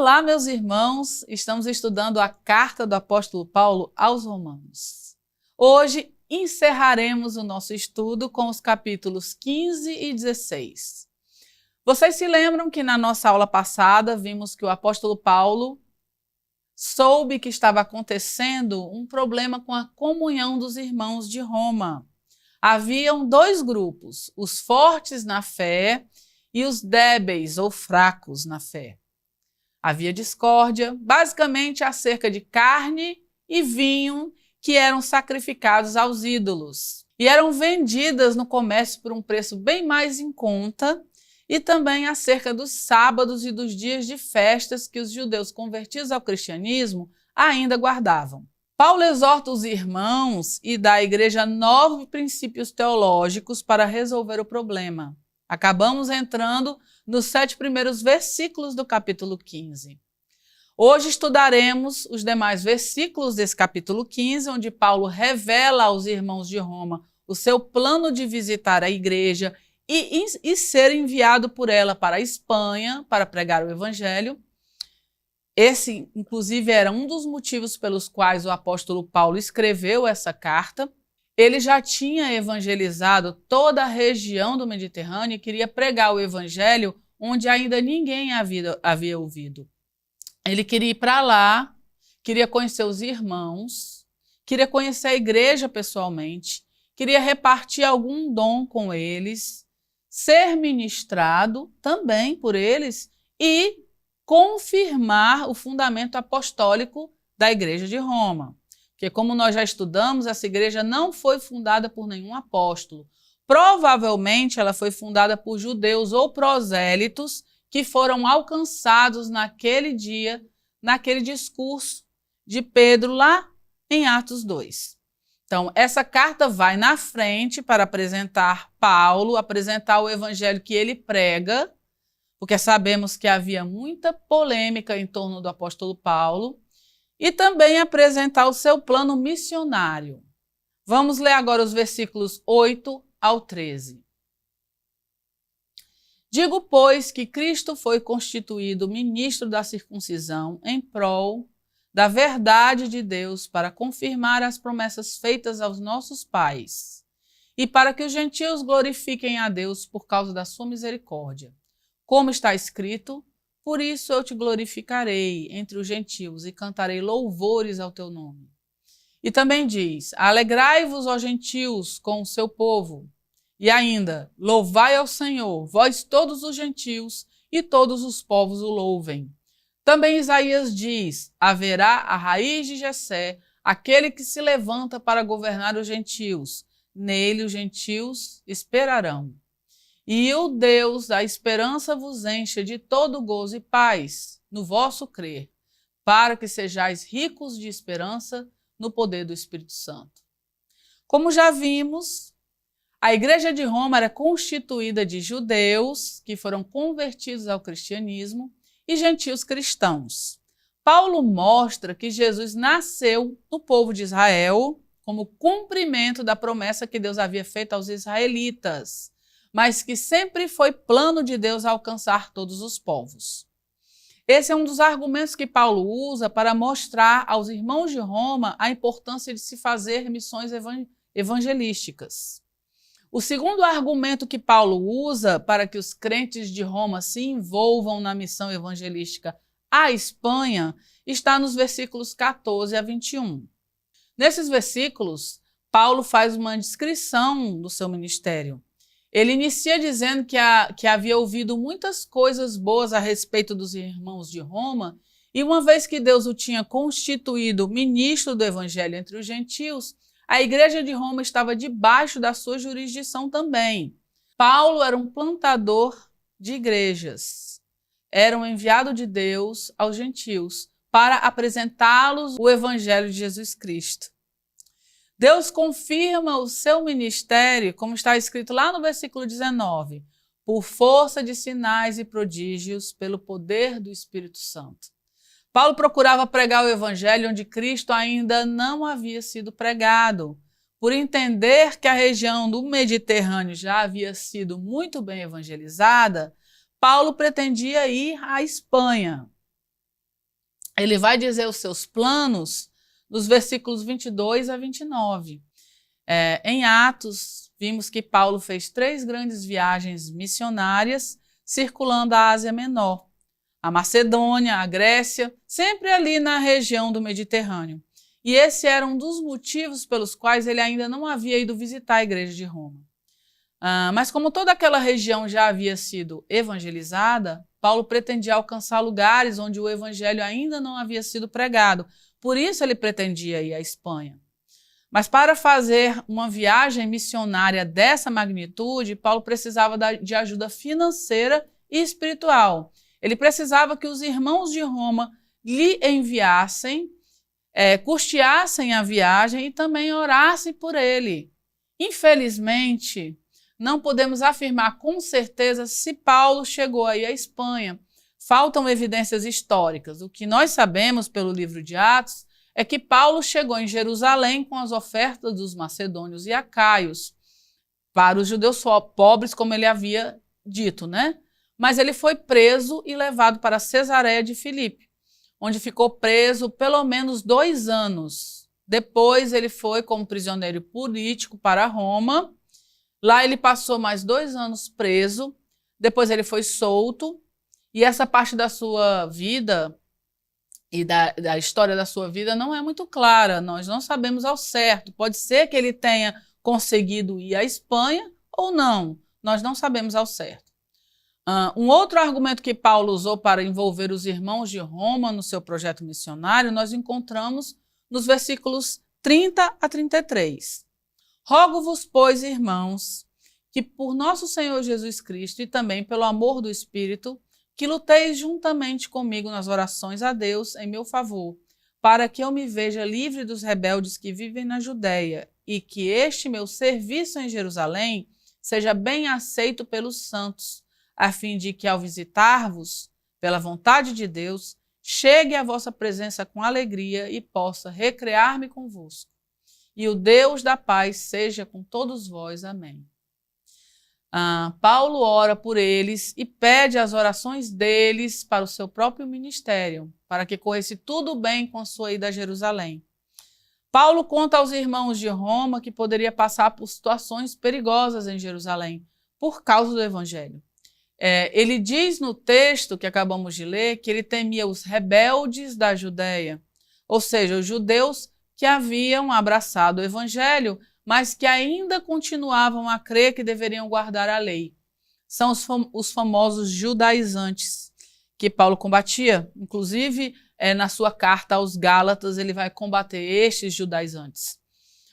Olá, meus irmãos! Estamos estudando a carta do apóstolo Paulo aos Romanos. Hoje encerraremos o nosso estudo com os capítulos 15 e 16. Vocês se lembram que na nossa aula passada vimos que o apóstolo Paulo soube que estava acontecendo um problema com a comunhão dos irmãos de Roma. Haviam dois grupos, os fortes na fé e os débeis ou fracos na fé. Havia discórdia, basicamente acerca de carne e vinho que eram sacrificados aos ídolos e eram vendidas no comércio por um preço bem mais em conta, e também acerca dos sábados e dos dias de festas que os judeus convertidos ao cristianismo ainda guardavam. Paulo exorta os irmãos e dá à igreja 9 princípios teológicos para resolver o problema. Acabamos entrando nos 7 primeiros versículos do capítulo 15. Hoje estudaremos os demais versículos desse capítulo 15, onde Paulo revela aos irmãos de Roma o seu plano de visitar a igreja e ser enviado por ela para a Espanha para pregar o evangelho. Esse, inclusive, era um dos motivos pelos quais o apóstolo Paulo escreveu essa carta. Ele já tinha evangelizado toda a região do Mediterrâneo e queria pregar o evangelho onde ainda ninguém havia ouvido. Ele queria ir para lá, queria conhecer os irmãos, queria conhecer a igreja pessoalmente, queria repartir algum dom com eles, ser ministrado também por eles e confirmar o fundamento apostólico da igreja de Roma. Porque, como nós já estudamos, essa igreja não foi fundada por nenhum apóstolo. Provavelmente ela foi fundada por judeus ou prosélitos que foram alcançados naquele dia, naquele discurso de Pedro lá em Atos 2. Então, essa carta vai na frente para apresentar Paulo, apresentar o evangelho que ele prega, porque sabemos que havia muita polêmica em torno do apóstolo Paulo, e também apresentar o seu plano missionário. Vamos ler agora os versículos 8 ao 13. Digo, pois, que Cristo foi constituído ministro da circuncisão em prol da verdade de Deus para confirmar as promessas feitas aos nossos pais e para que os gentios glorifiquem a Deus por causa da sua misericórdia. Como está escrito, por isso eu te glorificarei entre os gentios e cantarei louvores ao teu nome. E também diz, alegrai-vos, ó gentios, com o seu povo. E ainda, louvai ao Senhor, vós todos os gentios, e todos os povos o louvem. Também Isaías diz, haverá a raiz de Jessé, aquele que se levanta para governar os gentios. Nele os gentios esperarão. E o Deus da esperança vos encha de todo gozo e paz no vosso crer, para que sejais ricos de esperança no poder do Espírito Santo. Como já vimos, a igreja de Roma era constituída de judeus que foram convertidos ao cristianismo e gentios cristãos. Paulo mostra que Jesus nasceu no povo de Israel como cumprimento da promessa que Deus havia feito aos israelitas, mas que sempre foi plano de Deus alcançar todos os povos. Esse é um dos argumentos que Paulo usa para mostrar aos irmãos de Roma a importância de se fazer missões evangelísticas. O segundo argumento que Paulo usa para que os crentes de Roma se envolvam na missão evangelística à Espanha está nos versículos 14 a 21. Nesses versículos, Paulo faz uma descrição do seu ministério. Ele inicia dizendo que havia ouvido muitas coisas boas a respeito dos irmãos de Roma, e uma vez que Deus o tinha constituído ministro do evangelho entre os gentios, a igreja de Roma estava debaixo da sua jurisdição também. Paulo era um plantador de igrejas, era um enviado de Deus aos gentios para apresentá-los o evangelho de Jesus Cristo. Deus confirma o seu ministério, como está escrito lá no versículo 19, por força de sinais e prodígios, pelo poder do Espírito Santo. Paulo procurava pregar o evangelho onde Cristo ainda não havia sido pregado. Por entender que a região do Mediterrâneo já havia sido muito bem evangelizada, Paulo pretendia ir à Espanha. ele vai dizer os seus planos nos versículos 22 a 29. Em Atos, vimos que Paulo fez 3 grandes viagens missionárias circulando a Ásia Menor, a Macedônia, a Grécia, sempre ali na região do Mediterrâneo. E esse era um dos motivos pelos quais ele ainda não havia ido visitar a igreja de Roma. Mas como toda aquela região já havia sido evangelizada, Paulo pretendia alcançar lugares onde o evangelho ainda não havia sido pregado. Por isso ele pretendia ir à Espanha. Mas para fazer uma viagem missionária dessa magnitude, Paulo precisava de ajuda financeira e espiritual. Ele precisava que os irmãos de Roma lhe enviassem, custeassem a viagem e também orassem por ele. Infelizmente, não podemos afirmar com certeza se Paulo chegou aí à Espanha. Faltam evidências históricas. O que nós sabemos pelo livro de Atos é que Paulo chegou em Jerusalém com as ofertas dos macedônios e acaios para os judeus pobres, como ele havia dito, né? Mas ele foi preso e levado para Cesareia de Filipe, onde ficou preso pelo menos 2 anos. Depois ele foi como prisioneiro político para Roma. Lá ele passou mais 2 anos preso, depois ele foi solto, e essa parte da sua vida e da história da sua vida não é muito clara, nós não sabemos ao certo. Pode ser que ele tenha conseguido ir à Espanha ou não, nós não sabemos ao certo. Um outro argumento que Paulo usou para envolver os irmãos de Roma no seu projeto missionário, nós encontramos nos versículos 30 a 33. Rogo-vos, pois, irmãos, que por nosso Senhor Jesus Cristo e também pelo amor do Espírito, que luteis juntamente comigo nas orações a Deus em meu favor, para que eu me veja livre dos rebeldes que vivem na Judéia e que este meu serviço em Jerusalém seja bem aceito pelos santos, a fim de que, ao visitar-vos, pela vontade de Deus, chegue à vossa presença com alegria e possa recrear-me convosco. E o Deus da paz seja com todos vós. Amém. Paulo ora por eles e pede as orações deles para o seu próprio ministério, para que corresse tudo bem com a sua ida a Jerusalém. Paulo conta aos irmãos de Roma que poderia passar por situações perigosas em Jerusalém por causa do evangelho. Ele diz no texto que acabamos de ler que ele temia os rebeldes da Judéia, ou seja, os judeus que haviam abraçado o evangelho, mas que ainda continuavam a crer que deveriam guardar a lei. São os famosos judaizantes que Paulo combatia. Inclusive, na sua carta aos Gálatas, ele vai combater estes judaizantes.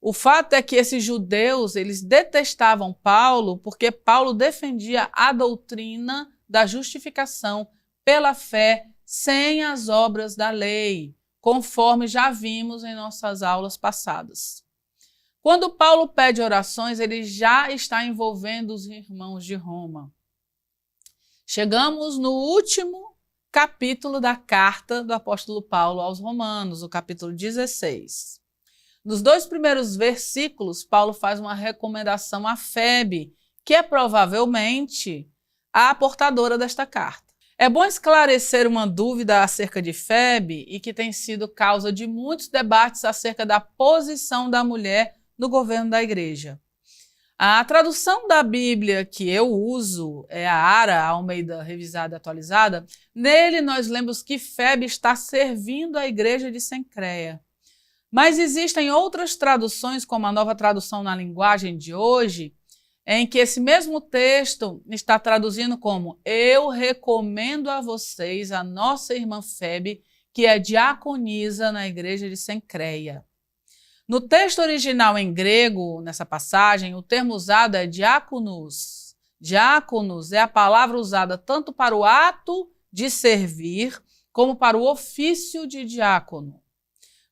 O fato é que esses judeus, eles detestavam Paulo porque Paulo defendia a doutrina da justificação pela fé sem as obras da lei, conforme já vimos em nossas aulas passadas. Quando Paulo pede orações, ele já está envolvendo os irmãos de Roma. Chegamos no último capítulo da carta do apóstolo Paulo aos Romanos, o capítulo 16. Nos 2 primeiros versículos, Paulo faz uma recomendação a Febe, que é provavelmente a portadora desta carta. É bom esclarecer uma dúvida acerca de Febe e que tem sido causa de muitos debates acerca da posição da mulher no governo da igreja. A tradução da Bíblia que eu uso é a ARA, Almeida Revisada e Atualizada. Nele nós lemos que Febe está servindo a igreja de Cencreia. Mas existem outras traduções, como a Nova Tradução na Linguagem de hoje, em que esse mesmo texto está traduzindo como: eu recomendo a vocês a nossa irmã Febe, que é diaconisa na igreja de Cencreia. No texto original em grego, nessa passagem, o termo usado é diáconos. Diáconos é a palavra usada tanto para o ato de servir, como para o ofício de diácono.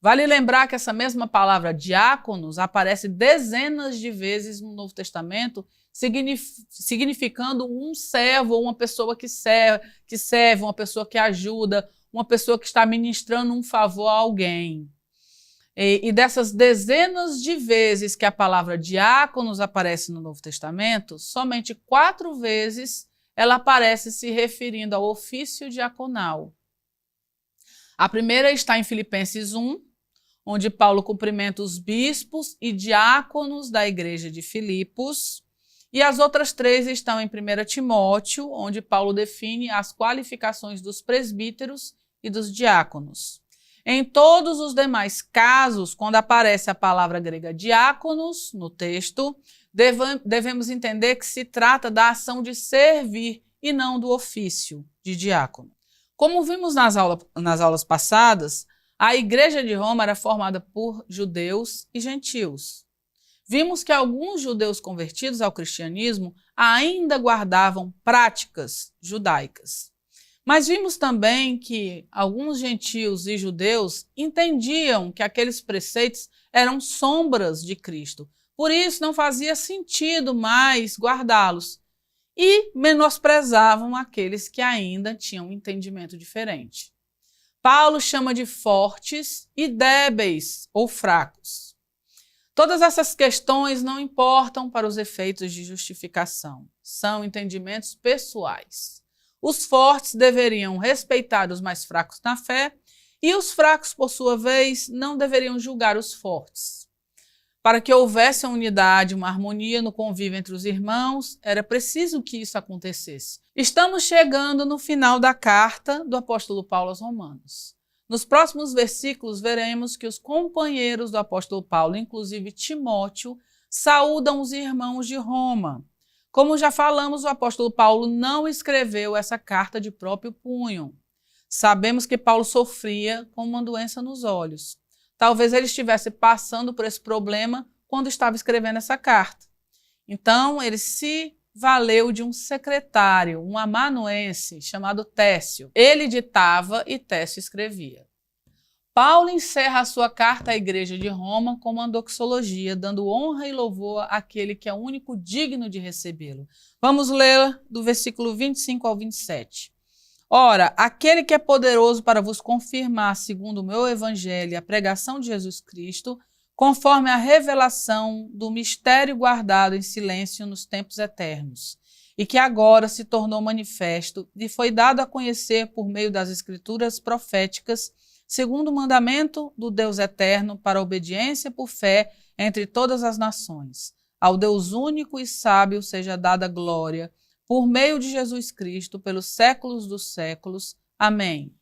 Vale lembrar que essa mesma palavra diáconos aparece dezenas de vezes no Novo Testamento, significando um servo ou uma pessoa que serve, uma pessoa que ajuda, uma pessoa que está ministrando um favor a alguém. E dessas dezenas de vezes que a palavra diáconos aparece no Novo Testamento, somente 4 vezes ela aparece se referindo ao ofício diaconal. A primeira está em Filipenses 1, onde Paulo cumprimenta os bispos e diáconos da igreja de Filipos. E as outras 3 estão em 1 Timóteo, onde Paulo define as qualificações dos presbíteros e dos diáconos. Em todos os demais casos, quando aparece a palavra grega diáconos no texto, devemos entender que se trata da ação de servir e não do ofício de diácono. Como vimos nas aulas passadas, a igreja de Roma era formada por judeus e gentios. Vimos que alguns judeus convertidos ao cristianismo ainda guardavam práticas judaicas. Mas vimos também que alguns gentios e judeus entendiam que aqueles preceitos eram sombras de Cristo. Por isso não fazia sentido mais guardá-los e menosprezavam aqueles que ainda tinham um entendimento diferente. Paulo chama de fortes e débeis ou fracos. Todas essas questões não importam para os efeitos de justificação. São entendimentos pessoais. Os fortes deveriam respeitar os mais fracos na fé e os fracos, por sua vez, não deveriam julgar os fortes. Para que houvesse uma unidade, uma harmonia no convívio entre os irmãos, era preciso que isso acontecesse. Estamos chegando no final da carta do apóstolo Paulo aos Romanos. Nos próximos versículos veremos que os companheiros do apóstolo Paulo, inclusive Timóteo, saúdam os irmãos de Roma. Como já falamos, o apóstolo Paulo não escreveu essa carta de próprio punho. Sabemos que Paulo sofria com uma doença nos olhos. Talvez ele estivesse passando por esse problema quando estava escrevendo essa carta. Então, ele se valeu de um secretário, um amanuense, chamado Técio. Ele ditava e Técio escrevia. Paulo encerra a sua carta à igreja de Roma com uma doxologia, dando honra e louvor àquele que é o único digno de recebê-lo. Vamos ler do versículo 25 ao 27. Ora, aquele que é poderoso para vos confirmar, segundo o meu evangelho, a pregação de Jesus Cristo, conforme a revelação do mistério guardado em silêncio nos tempos eternos, e que agora se tornou manifesto e foi dado a conhecer por meio das escrituras proféticas, segundo o mandamento do Deus eterno, para a obediência por fé entre todas as nações. Ao Deus único e sábio seja dada glória, por meio de Jesus Cristo, pelos séculos dos séculos. Amém.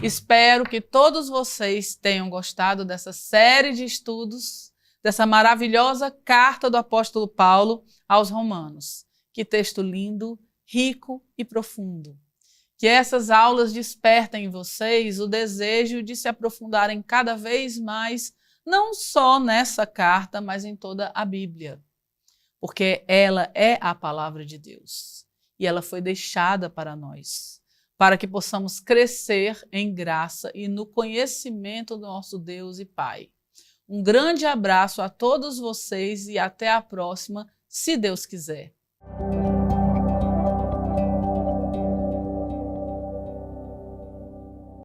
Espero que todos vocês tenham gostado dessa série de estudos, dessa maravilhosa carta do apóstolo Paulo aos Romanos. Que texto lindo, rico e profundo. Que essas aulas despertem em vocês o desejo de se aprofundarem cada vez mais, não só nessa carta, mas em toda a Bíblia. Porque ela é a palavra de Deus e ela foi deixada para nós, para que possamos crescer em graça e no conhecimento do nosso Deus e Pai. Um grande abraço a todos vocês e até a próxima, se Deus quiser.